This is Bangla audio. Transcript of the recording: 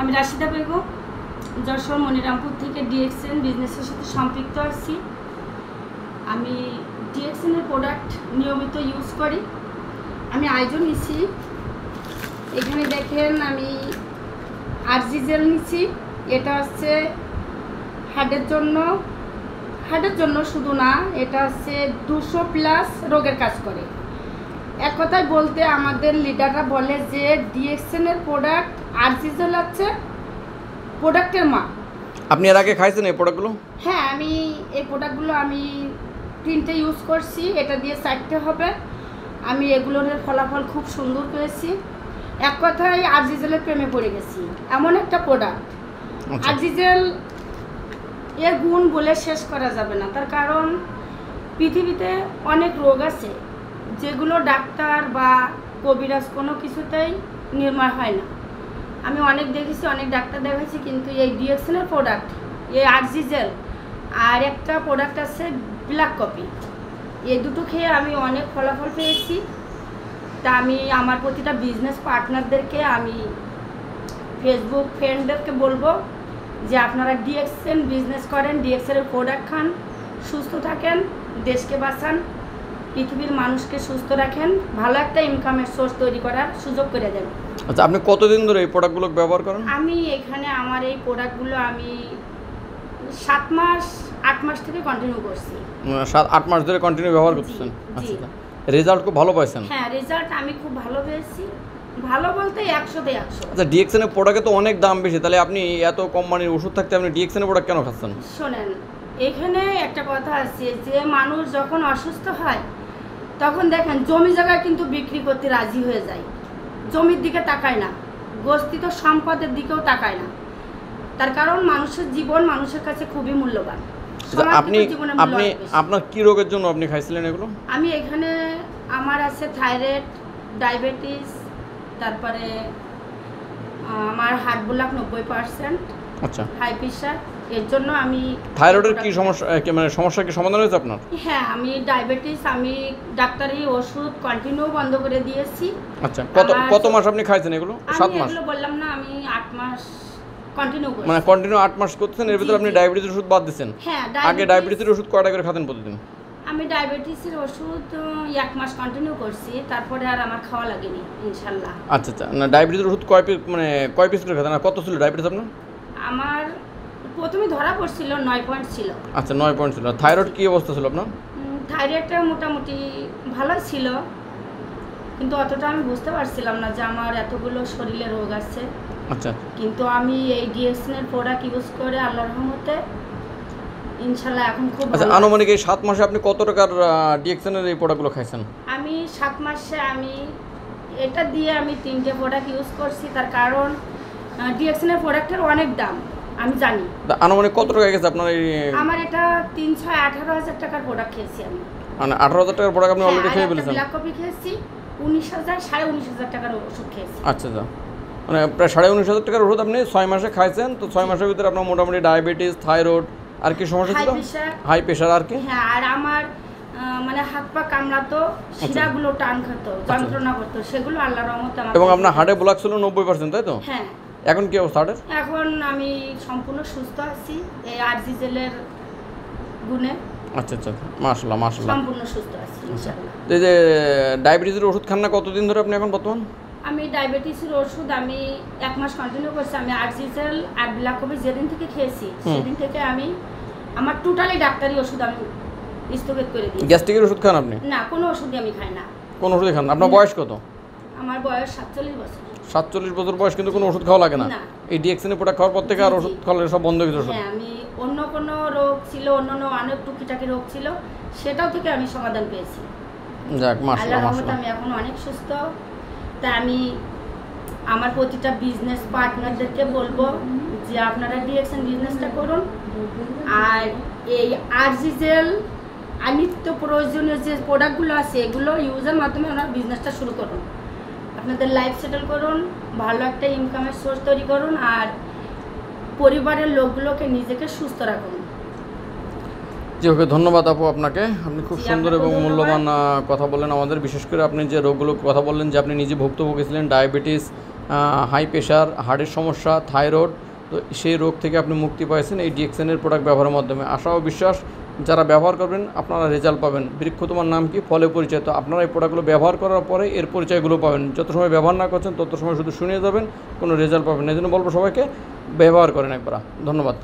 আমি রাশিদা বেগম যশোর মনিরামপুর থেকে ডিএক্সএন বিজনেসের সাথে সম্পৃক্ত আছি। আমি ডিএক্সএনের প্রোডাক্ট নিয়মিত ইউজ করি। আমি আইজো নিছি, এখানে দেখেন আমি আরজি জেল নিছি। এটা হচ্ছে হার্টের জন্য শুধু না, এটা হচ্ছে 200+ রোগের কাজ করে। এক কথায় বলতে আমাদের লিডাররা বলে যে ডিএক্সএনের প্রোডাক্ট আরজি জেল হচ্ছে প্রোডাক্টের মা। আপনি এর আগে খাইছেন এই প্রোডাক্টগুলো? হ্যাঁ, আমি এই প্রোডাক্টগুলো আমি 3টে ইউজ করছি, এটা দিয়ে 4টে হবে। আমি এগুলোর ফলাফল খুব সুন্দর পেয়েছি। এক কথায় আরজি জেলের প্রেমে পড়ে গেছি, এমন একটা প্রোডাক্ট। আরজি জেল এর গুণ বলে শেষ করা যাবে না, তার কারণ পৃথিবীতে অনেক রোগ আছে যেগুলো ডাক্তার বা কবিরাজ কোনো কিছুতেই নির্মূল হয় না। আমি অনেক দেখেছি, অনেক ডাক্তার দেখাইছি, কিন্তু এই ডিএক্সএনের প্রোডাক্ট, এই আরজি জেল আর একটা প্রোডাক্ট আছে ব্ল্যাক কপি, এই দুটো খেয়ে আমি অনেক ফলাফল পেয়েছি। তা আমি আমার প্রতিটা বিজনেস পার্টনারদেরকে, আমি ফেসবুক ফ্রেন্ডদেরকে বলবো যে আপনারা ডিএক্সএন বিজনেস করেন, ডিএক্সএনের প্রোডাক্ট খান, সুস্থ থাকেন, দেশকে বাঁচান, পৃথিবীর মানুষকে সুস্থ রাখেন, ভালো একটা ইনকামের সোর্স তৈরি করার সুযোগ করে দেন। আচ্ছা, আপনি কতদিন ধরে এই প্রোডাক্টগুলো ব্যবহার করেন? আমি এখানে আমার এই প্রোডাক্টগুলো আমি 8 মাস থেকে কন্টিনিউ করছি। 7-8 মাস ধরে কন্টিনিউ ব্যবহার করতেছেন? আচ্ছা, রেজাল্ট খুব ভালো পাইছেন? হ্যাঁ, রেজাল্ট আমি খুব ভালো পেয়েছি, ভালো বলতে 100তে 100। আচ্ছা, ডিএক্সএনের প্রোডাক্টে তো অনেক দাম বেশি, তাহলে আপনি এত কোম্পানির ওষুধ থাকতে আপনি ডিএক্সএনের প্রোডাক্ট কেন খাচ্ছেন? শোনেন, এখানে একটা কথা আছে যে মানুষ যখন অসুস্থ হয় তখন দেখেন জমি জায়গা কিন্তু বিক্রি করতে রাজি হয়ে যায়, জমির দিকে তাকায় না, গস্তিত সম্পদের দিকেও তাকায় না। তার কারণ মানুষের জীবন মানুষের কাছে খুবই মূল্যবান। আপনি আপনার কি রোগের জন্য আপনি খাইছিলেন এগুলো? আমি এখানে আমার আছে থাইরয়েড, ডায়াবেটিস, তারপরে আমার হার্ট ব্লক 90%। আচ্ছা, হাই প্রেশার, এর জন্য আমি। থাইরয়েডের কি সমস্যা, মানে সমস্যা কি সমাধান হয়েছে আপনার? হ্যাঁ, আমি ডায়াবেটিস, আমি ডাক্তারি ওষুধ কন্টিনিউ বন্ধ করে দিয়েছি। আচ্ছা, কত মাস আপনি খাইছেন এগুলো? 7 মাস? এগুলো বললাম না, আমি 8 মাস কন্টিনিউ করছি। মানে কন্টিনিউ 8 মাস করতেছেন, এর ভিতরে আপনি ডায়াবেটিসের ওষুধ বাদ দিয়েছেন? হ্যাঁ, আগে ডায়াবেটিসের ওষুধ কয়টা করে খেতেন প্রতিদিন? আমি ডায়াবেটিসের ওষুধ 1 মাস কন্টিনিউ করছি, তারপরে আর আমার খাওয়া লাগেনি ইনশাআল্লাহ। আচ্ছা, না ডায়াবেটিসের ওষুধ কয় পিস করে খেতেন? আর কত ছিল ডায়াবেটিস আপনার? আমার প্রথমে ধরা পড়ছিল 9 পয়েন্ট ছিল। আচ্ছা, 9 পয়েন্ট ছিল। থাইরয়েড কি অবস্থা ছিল আপনার? থাইরয়েডটা মোটামুটি ভালো ছিল, কিন্তু অতটা আমি বুঝতে পারছিলাম না যে আমার এতগুলো শরীরে রোগ আছে। আচ্ছা, কিন্তু আমি এই ডিএক্সএনের প্রোডাক্ট ইউজ করে আল্লাহর রহমতে ইনশাআল্লাহ এখন খুব ভালো। আচ্ছা, আনুমানিক এই 7 মাসে আপনি কত টাকার ডিএক্সএনের এই প্রোডাক্টগুলো খাইছেন? আমি 7 মাসে আমি এটা দিয়ে আমি 3টে প্রোডাক্ট ইউজ করছি। তার কারণ ডিএক্সএনের প্রোডাক্টের অনেক দাম, আমি জানি। আনুমানিক কত টাকা গেছে আপনার এই? আমার এটা 3-18,000 টাকার প্রোডাক্ট খেয়েছি আমি। মানে 18,000 টাকার প্রোডাক্ট আপনি অলরেডি খেয়ে ফেলেছেন? ব্ল্যাক কপি খেয়েছি 19,000, 19,500 টাকার ওষুধ খেয়েছি। আচ্ছা, মানে প্রায় 19,500 টাকার ওষুধ আপনি 6 মাসে খাইছেন। তো 6 মাসের ভিতরে আপনার মোটামুটি ডায়াবেটিস, থাইরয়েড, আর কি সমস্যা ছিল? High pressure. আর কি? হ্যাঁ, আর আমার মানে হাত পা কামড়াতো, শিরাগুলো টান খেতো, যন্ত্রণা করতো, সেগুলো আল্লাহর রহমতে আমার। এবং আপনার হার্টে ব্লক ছিল 90%, তাই তো? হ্যাঁ। এখন কি অবস্থা হার্টের? এখন আমি সম্পূর্ণ সুস্থ আছি এই আরজি জেলের গুণে। আচ্ছা, মাশাআল্লাহ সম্পূর্ণ সুস্থ আছি ইনশাআল্লাহ। এই যে ডায়াবেটিসের ওষুধ খান না কতদিন ধরে আপনি এখন বর্তমান? আমি ডায়াবেটিসের ওষুধ আমি 1 মাস কন্টিনিউ করছি। আমি আরজি জেল আর ব্ল্যাক কপি যেদিন থেকে খেয়েছি সেদিন থেকে আমি আমার টোটালি ডাক্তারি ওষুধ আমি স্থগিত করে দিয়েছি। গ্যাস্ট্রিকের ওষুধ খান আপনি? না, কোনো ওষুধই আমি খাই না। কোন ওষুধই খান না? আপনার বয়স কত? আমার বয়স 47 বছর। 47 বছর বয়স, কিন্তু কোনো ওষুধ খাওয়া লাগে না? এই ডিএক্সএনের প্রোডাক্ট খাওয়ার পর থেকে আর ওষুধ খাওয়া সব বন্ধ হয়ে গেছে? হ্যাঁ, আমি অন্য কোনো রোগ ছিল, অন্য অনেক টুকিটাকি রোগ ছিল, সেটাও থেকে আমি সমাধান পেয়েছি। যাক, মাশাআল্লাহ। আমি এখন অনেক সুস্থ। তা আমি আমার প্রতিটা বিজনেস পার্টনারদেরকে বলবো যে আপনারা ডিএক্সএন বিজনেসটা করুন, আর এই আরজি জেল আর নিত্য প্রয়োজনীয় যে প্রোডাক্টগুলো আছে এগুলো ইউজের মাধ্যমে ওনার বিজনেসটা শুরু করুন, আপনাদের লাইফ সেটেল করুন, ভালো একটা ইনকামের সোর্স তৈরি করুন, আর পরিবারের লোকগুলোকে নিজেকে সুস্থ রাখুন। জি, ওকে, ধন্যবাদ আপু আপনাকে। আপনি খুব সুন্দর এবং মূল্যবান কথা বললেন আমাদের। বিশেষ করে আপনি যে রোগগুলোর কথা বললেন যে আপনি নিজে ভুক্তভোগী ছিলেন, ডায়াবেটিস, হাই প্রেশার, হার্টের সমস্যা, থাইরয়েড, তো সেই রোগ থেকে আপনি মুক্তি পাইছেন এই ডিএক্সএনের প্রোডাক্ট ব্যবহারের মাধ্যমে। আশা ও বিশ্বাস যারা ব্যবহার করবেন আপনারা রেজাল্ট পাবেন। বৃক্ষ তোমার নাম কি, ফলে পরিচয়। তো আপনারা এই প্রোডাক্টগুলো ব্যবহার করার পরে এর পরিচয়গুলো পাবেন। যত সময় ব্যবহার না করছেন তত সময় শুধু শুনিয়ে যাবেন, কোনো রেজাল্ট পাবেন না। এই জন্য বলবো সবাইকে ব্যবহার করেন একবার। ধন্যবাদ।